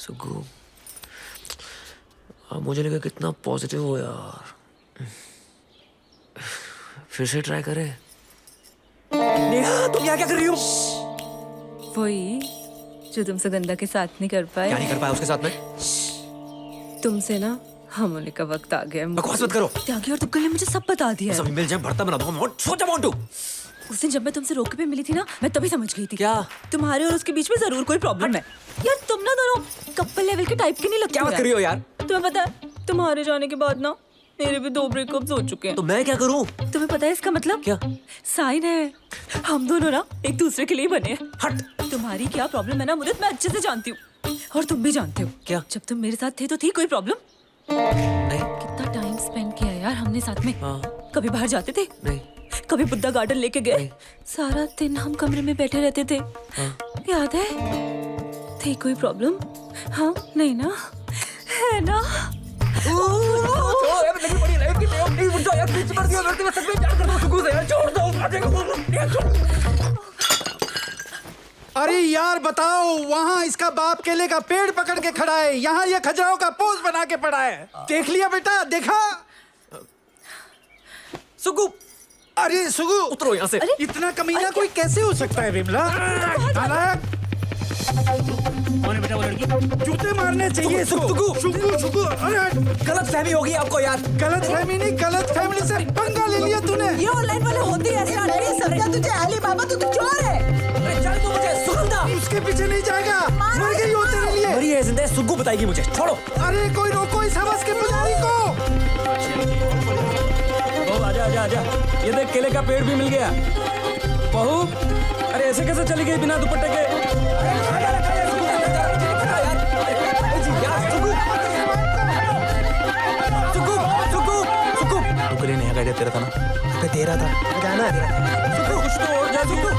सुगु, अब मुझे लगा कितना पॉजिटिव हो यार। फिर से ट्राई करें। नेहा तुम यहाँ क्या कर रही हो? वही जो तुम सुगंधा के साथ नहीं कर पाए। क्या नहीं कर पाया उसके साथ में? तुमसे ना हम होने का वक्त आ गया। बकवास मत करो। त्यागी और तुक्कल ने मुझे सब बता दिया है। सब मिल जाए भरता बना दूंगा। सोचा मोंटू। उस दिन जब मैं तुमसे रोके पे मिली थी ना, मैं तभी समझ गई थी क्या तुम्हारे और उसके बीच में जरूर कोई प्रॉब्लम है। यार तुम ना दोनों कपल लेवल के टाइप के नहीं लगते। क्या बात कर रही हो यार? तुम्हें पता है तुम्हारे जाने के बाद ना मेरे भी 2 ब्रेकअप्स हो चुके हैं। तो मैं क्या करूं? तुम्हें पता है इसका मतलब क्या? साइन है। हम दोनों ना एक दूसरे के लिए बने हैं। हट। तुम्हारी क्या प्रॉब्लम है ना मुदित, मैं अच्छे से जानती हूँ और तुम भी जानते हो। क्या? जब तुम मेरे साथ थे तो थी कोई प्रॉब्लम? नहीं। कितना टाइम स्पेंड किया यार हमने साथ में। हाँ। कभी बाहर जाते थे? नहीं। कभी बुद्धा गार्डन लेके गए? सारा दिन हम कमरे में बैठे रहते थे। हाँ। याद है? थी कोई प्रॉब्लम? हाँ नहीं ना? है ना? अरे यार बताओ, वहाँ इसका बाप केले का पेड़ पकड़ के खड़ा है, यहाँ ये खजराओं का पोज बना के पड़ा है। देख लिया बेटा, देखा? सुगु, अरे सुगु उतरो यहाँ से। इतना कमीना कोई कैसे हो सकता है विमला? कौन है बेटा वो लड़की? जूते मारने चाहिए इसको। सुगु सुगु, अरे गलत फहमी होगी आपको यार। गलत फहमी नहीं, गलत फैमिली से पंगा ले लिया तूने। ये ऑनलाइन वाले होते ही ऐसे आते हैं। समझा तुझे अली बाबा, तू तो चोर है। अरे चल तू मुझे सुगंधा। उसके पीछे नहीं जाएगा, मर गई हो तेरे लिए। मरी है जिंदा है, सुगु बताएगी मुझे। छोड़ो। अरे कोई रोको इस हवस के पुजारी को। बहू आजा आजा आजा, ये देख केले का पेड़ भी मिल गया। बहू अरे ऐसे कैसे चली गई बिना दुपट्टे के? तू कल नेहा का तेरा था ना? तेरा था जाना। कुछ तो और जा सुगु।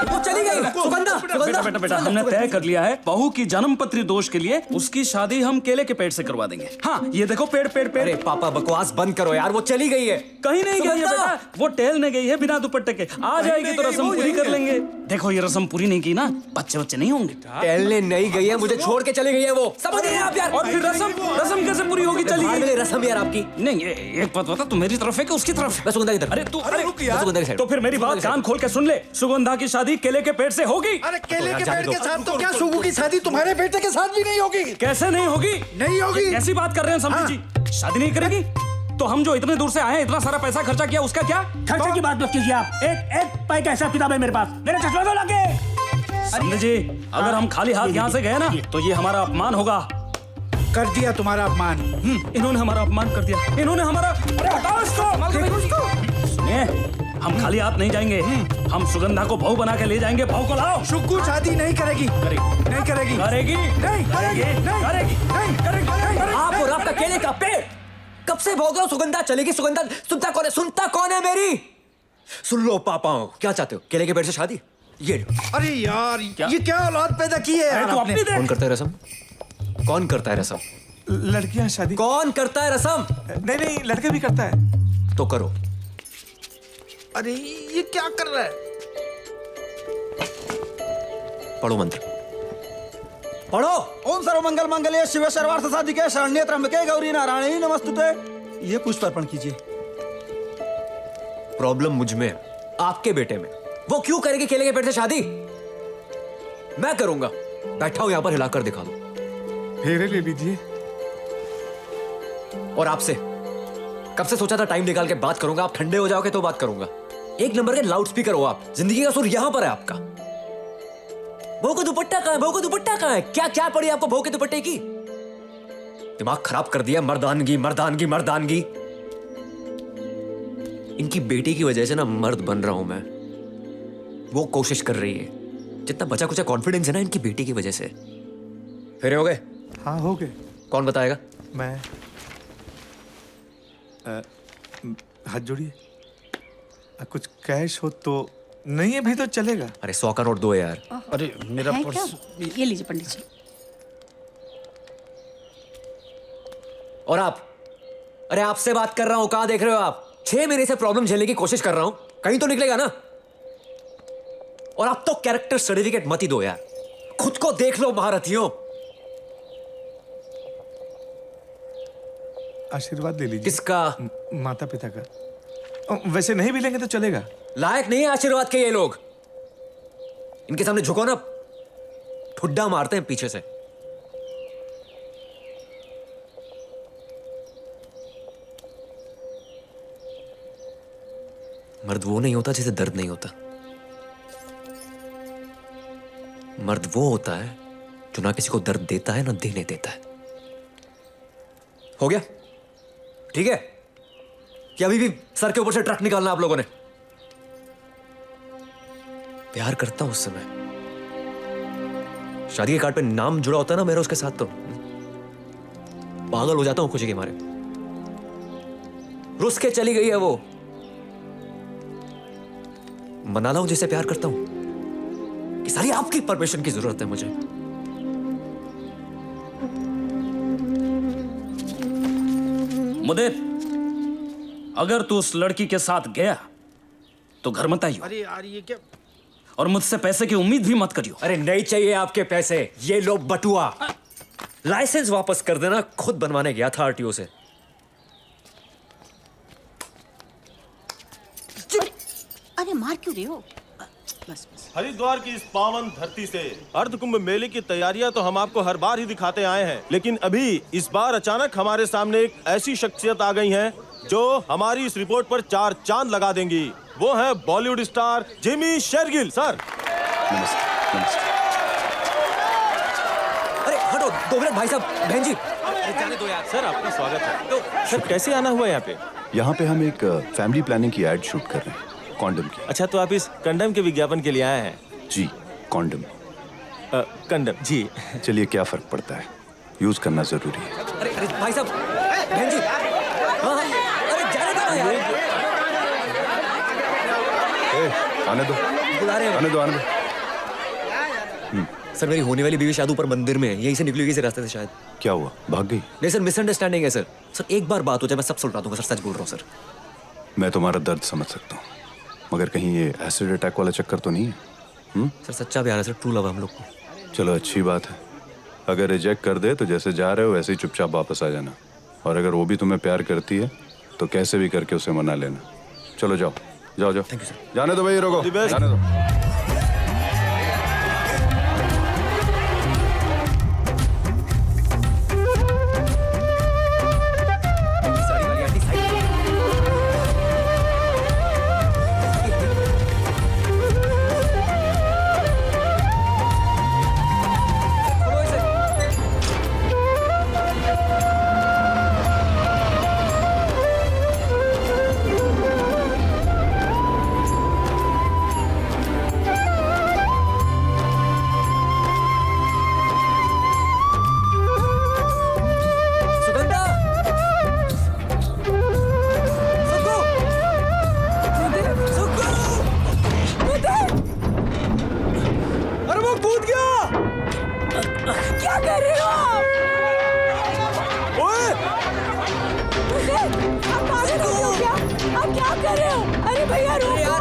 वो चली गई। सुगंधा बेटा हमने तय कर लिया है, बहू की जन्म पत्री दोष के लिए उसकी शादी हम केले के पेड़ से करवा देंगे। हाँ ये देखो पेड़ पेड़ पेड़। अरे पापा बकवास बंद करो यार, वो चली गई है। कहीं नहीं गई है बेटा, वो टहलने गई है बिना दुपट्टे के। आ जाएगी तो रस्म पूरी कर लेंगे। देखो ये रस्म पूरी नहीं की ना, बच्चे नहीं होंगे। टहलने नहीं गई है, मुझे छोड़ के चली गई है वो। समझ रहे हैं आप यार? और फिर रस्म कैसे पूरी होगी? चली गई। मेरी रस्म यार आपकी। नहीं एक बात बता, तू मेरी तरफ है कि उसकी तरफ है? मैं सुगंधा की तरफ। अरे तू रुक यार। सुगंधा की साइड। तो फिर मेरी बात कान खोल के सुन ले, सुगंधा की शादी केले के पेड़ से होगी। अरे केले के पेड़ के साथ तो क्या सुगु की शादी तुम्हारे बेटे के साथ भी नहीं होगी। कैसे नहीं होगी? नहीं होगी। कैसी बात कर रहे हैं समझी जी? शादी नहीं करेगी तो हम जो इतने दूर से आए हैं, इतना सारा पैसा खर्चा किया, उसका क्या? खर्चे की बात मत कीजिए आप। एक पाई का हिसाब किताब है मेरे पास। मेरे चश्मा तो लगे। समझे जी, अगर हम खाली हाथ यहाँ से गए ना तो ये हमारा अपमान होगा। कर दिया तुम्हारा अपमान। इन्होंने हमारा अपमान कर दिया। इन्होंने हमारा। अरे हटाओ इसको। सुनिए, हम खाली हाथ नहीं जाएंगे। हम सुगंधा को बहू बना के ले जाएंगे। बहू को लाओ। सुगु शादी नहीं करेगी। नहीं करेगी। करेगी। नहीं करेगी। नहीं करेगी। आप और आपका केले का पेड़ कब से भोग रहा हूं? सुगंधा चलेगी। सुगंधा सुनता कौन है? सुनता कौन है मेरी? सुन लो पापा, क्या चाहते हो? केले के पेड़ से शादी? ये लो। अरे यार ये क्या औलाद पैदा की है यार आपने? कौन करता है रसम? कौन करता है रसम? लड़कियां शादी। कौन करता है रसम? नहीं लड़के भी करता है। तो करो। अरे ये क्या कर रहा है? पढ़ो मंत्र। पढ़ो। ओम सर्वमंगल मंगले शिव सर्वार्थ साधिके शरण्ये त्र्यंबके गौरी नारायणी नमस्तुते। ये पुष्प अर्पण कीजिए। प्रॉब्लम मुझ में है, आपके बेटे में। वो क्यों करेगी केले के पेड़ से शादी? मैं करूंगा। बैठा हूं यहां पर, हिलाकर दिखा दो। फेरे ले लीजिए। और आपसे कब से सोचा था टाइम निकाल के बात करूंगा। आप ठंडे हो जाओगे तो बात करूंगा। एक नंबर के लाउड स्पीकर हो आप। जिंदगी का सुर यहां पर है आपका। बहू का दुपट्टा कहां है? बहू का दुपट्टा कहां है? क्या क्या पड़ी आपको बहू के दुपट्टे की? दिमाग खराब कर दिया। मर्दानगी मर्दानगी मर्दानगी। इनकी बेटी की वजह से ना मर्द बन रहा हूं मैं। वो कोशिश कर रही है। जितना बचा कुचा कॉन्फिडेंस है ना इनकी बेटी की वजह से। फेरे हो गए? हाँ हो गए। कौन बताएगा? मैं हाथ जोड़िए। कुछ कैश हो तो? नहीं है भी तो चलेगा। अरे 100 का नोट दो यार। अरे मेरा है पर्स। क्या? ये लीजिए पंडित जी। और आप? अरे आपसे बात कर रहा हूं, कहां देख रहे हो आप? 6 महीने से प्रॉब्लम झेलने की कोशिश कर रहा हूं, कहीं तो निकलेगा ना। और आप तो कैरेक्टर सर्टिफिकेट मत ही दो यार। खुद को देख लो महारथियों। आशीर्वाद ले लीजिए। किसका? माता पिता का। वैसे नहीं भी लेंगे तो चलेगा। लायक नहीं है आशीर्वाद के ये लोग। इनके सामने झुको ना, ठुड्डा मारते हैं पीछे से। मर्द वो नहीं होता जिसे दर्द नहीं होता। मर्द वो होता है जो ना किसी को दर्द देता है ना देने देता है। हो गया? ठीक है? कि अभी भी सर के ऊपर से ट्रक निकालना आप लोगों ने? प्यार करता हूं उस समय, शादी के कार्ड पे नाम जुड़ा होता है ना मेरा उसके साथ, तो पागल हो जाता हूं खुशी के मारे। रुस के चली गई है वो। मना ला हूं जिसे प्यार करता हूं कि सारी आपकी परमिशन की जरूरत है मुझे। मुदित, अगर तू उस लड़की के साथ गया तो घर मत आइयो। अरे यार ये क्या? और मुझसे पैसे की उम्मीद भी मत करियो। अरे नहीं चाहिए आपके पैसे, ये लो बटुआ। लाइसेंस वापस कर देना, खुद बनवाने गया था आरटीओ से। अरे मार क्यों रहे हो? बस बस। हरिद्वार की इस पावन धरती से अर्ध कुंभ मेले की तैयारियां तो हम आपको हर बार ही दिखाते आए हैं, लेकिन अभी इस बार अचानक हमारे सामने एक ऐसी शख्सियत आ गई है जो हमारी इस रिपोर्ट पर 4 चांद लगा देंगी। वो है Bollywood star Jimmy Shergill. Sir अरे हटो, 2 मिनट भाई साहब। बहन जी जाने दो यार। सर आपका स्वागत है। तो सर कैसे आना हुआ यहाँ पे? यहाँ पे हम एक फैमिली प्लानिंग की एड शूट कर रहे हैं, कॉन्डम की। अच्छा, तो आप इस कंडम के विज्ञापन के लिए आए हैं? जी, कॉन्डम। कंडम जी। चलिए, क्या फर्क पड़ता है, यूज करना जरूरी है। अरे भाई साहब, बहन जी। हाँ, अरे जाने दो यार। आने दो, बुला रहे हैं। आने दो, आने दो। सर मेरी होने वाली बीवी शायद ऊपर मंदिर में है, यहीं से निकली हुई इसी रास्ते से शायद। क्या हुआ, भाग गई? नहीं सर, मिसअंडरस्टैंडिंग है सर। सर एक बार बात हो जाए मैं सब सुलझा दूंगा सर, सच बोल रहा हूँ सर। मैं तुम्हारा दर्द समझ सकता हूँ, मगर कहीं ये एसिड अटैक वाला चक्कर तो नहीं है? सर सच्चा प्यार है सर, ट्रू लव है हम लोग को। चलो अच्छी बात है। अगर रिजेक्ट कर दे तो जैसे जा रहे हो वैसे ही चुपचाप वापस आ जाना, और अगर वो भी तुम्हें प्यार करती है तो कैसे भी करके उसे मना लेना। चलो जाओ जाओ जाओ। Thank you sir. जाने दो भाई, रोको, जाने दो। क्या कर रहे हो आप? आप पागल हो गए हो क्या? आप क्या कर रहे हो? अरे भैया रुको।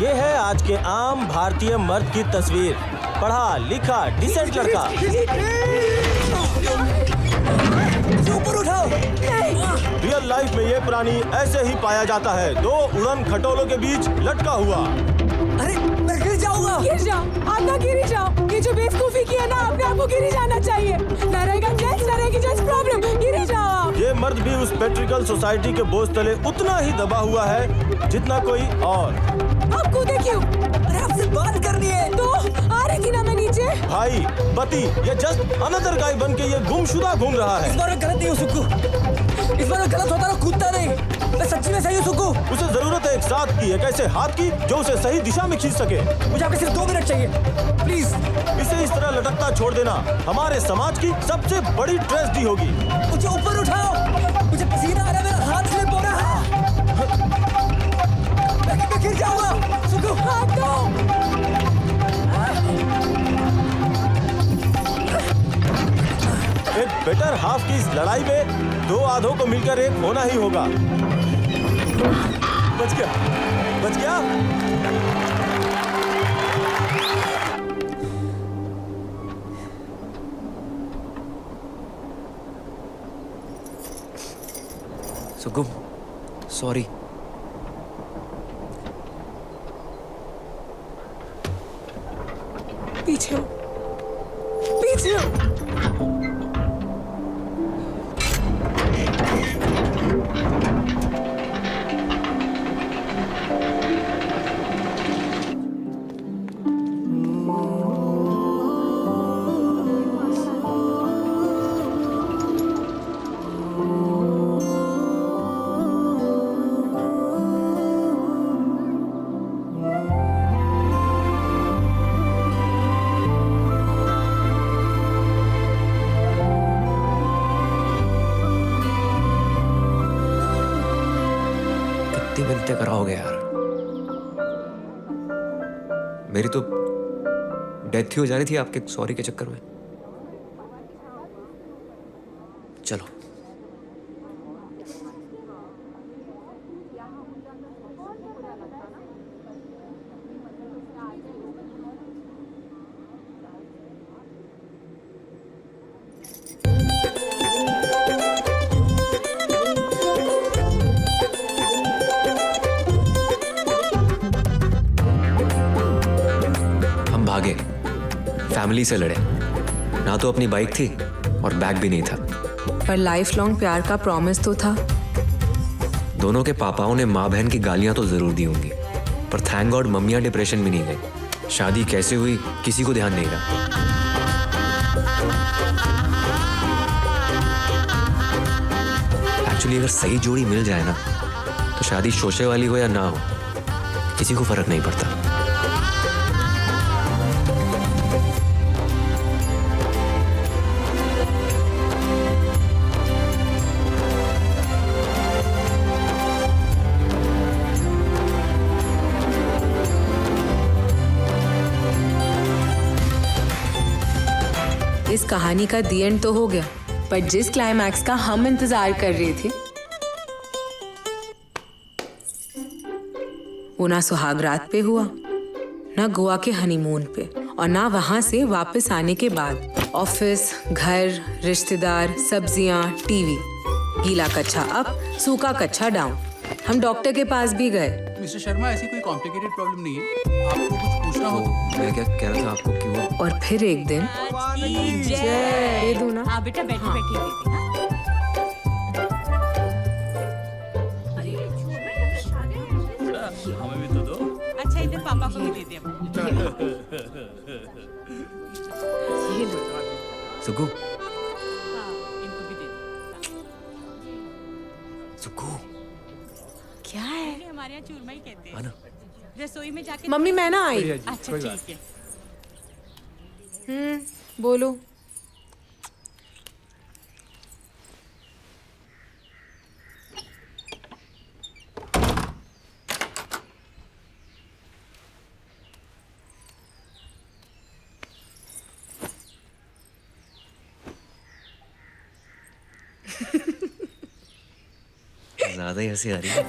ये है आज के आम भारतीय मर्द की तस्वीर। पढ़ा लिखा डिसेंट लड़का। ऊपर उठाओ। रियल लाइफ में ये प्राणी ऐसे ही पाया जाता है, 2 उड़न खटोलों के बीच लटका हुआ। अरे मैं गिर जाऊंगा। गिर जाओ, आप ना गिरी जाओ। ये जो बेवकूफी की है ना, आपने आपको गिरी जाना चाहिए। ना रहेगा जेंट्स, ना रहेगी जेंट्स प्रॉब्लम। गिरी जाओ आप। ये मर्द भी उस पेट्रिकल सोसाइटी के बोझ तले उतना ही दबा हुआ है जितना कोई और। आप कूदे क्यों? अरे आपसे बात करनी है। तो आ रही थी ना मैं नीचे। भाई पति ये जस्ट अनदर गाय बन के ये गुमशुदा घूम रहा है। इस बार मैं गलत नहीं हूँ सुक्कू, इस बार मैं गलत होता ना कूदता नहीं। मैं सच्ची में सही हूँ सुक्कू। उसे जरूरत है एक साथ की, एक ऐसे हाथ की जो उसे सही दिशा में खींच सके। मुझे आपके सिर्फ 2 मिनट चाहिए प्लीज। इसे इस तरह लटकता छोड़ देना हमारे समाज की सबसे बड़ी ट्रेजेडी होगी। मुझे ऊपर उठाओ, मुझे पसीना आ रहा है, मेरा हाथ स्लिप हो रहा है। मैं गिर जाऊंगा सुक्कू। हाथ दो। एक बेटर हाफ की इस लड़ाई में 2 आधों को मिलकर एक होना ही होगा। बच गया, बच गया। सुगम, सॉरी। पीछे हो, पीछे हो। कितनी मिनटें कराओगे यार? मेरी तो डेथ ही हो जानी थी आपके सॉरी के चक्कर में। चलो। हम भागे, फैमिली से लड़े, ना तो अपनी बाइक थी और बैग भी नहीं था। पर लाइफ लॉन्ग प्यार का प्रॉमिस तो था। दोनों के पापाओं ने माँ बहन की गालियां तो जरूर दी होंगी, पर थैंक गॉड मम्मियां डिप्रेशन में नहीं गई। शादी कैसे हुई किसी को ध्यान नहीं रहा। एक्चुअली अगर सही जोड़ी मिल जाए ना, तो शादी शोशे वाली हो या ना हो, किसी को फर्क नहीं पड़ता। इस कहानी का दी एंड तो हो गया, पर जिस क्लाइमैक्स का हम इंतजार कर रहे थे वो ना सुहाग रात पे हुआ, ना गोवा के हनीमून पे, और ना वहां से वापस आने के बाद। ऑफिस, घर, रिश्तेदार, सब्जियां, टीवी, गीला कच्चा अप, सूखा कच्चा डाउन। हम डॉक्टर के पास भी गए। मिस्टर शर्मा, ऐसी कोई कॉम्प्लिकेटेड प्रॉब्लम नहीं है। आपको कुछ पूछना हो तो मैं क्या कह रहा था आपको कि वो और फिर एक दिन दे दूं ना? हाँ बेटा, बैठी बैठी दे दे, हाँ। हमें भी तो दो। अच्छा, इधर पापा को भी दे दे। ये लो। सुगु, इनको भी दे दे। सुगु, क्या है? हमारे यहाँ चूरमा ही कहते हैं। आना। रसोई में जाके मम्मी मैं ना आई। अच्छा ठीक है। बोलो। ज्यादा ही हंसी आ रही है।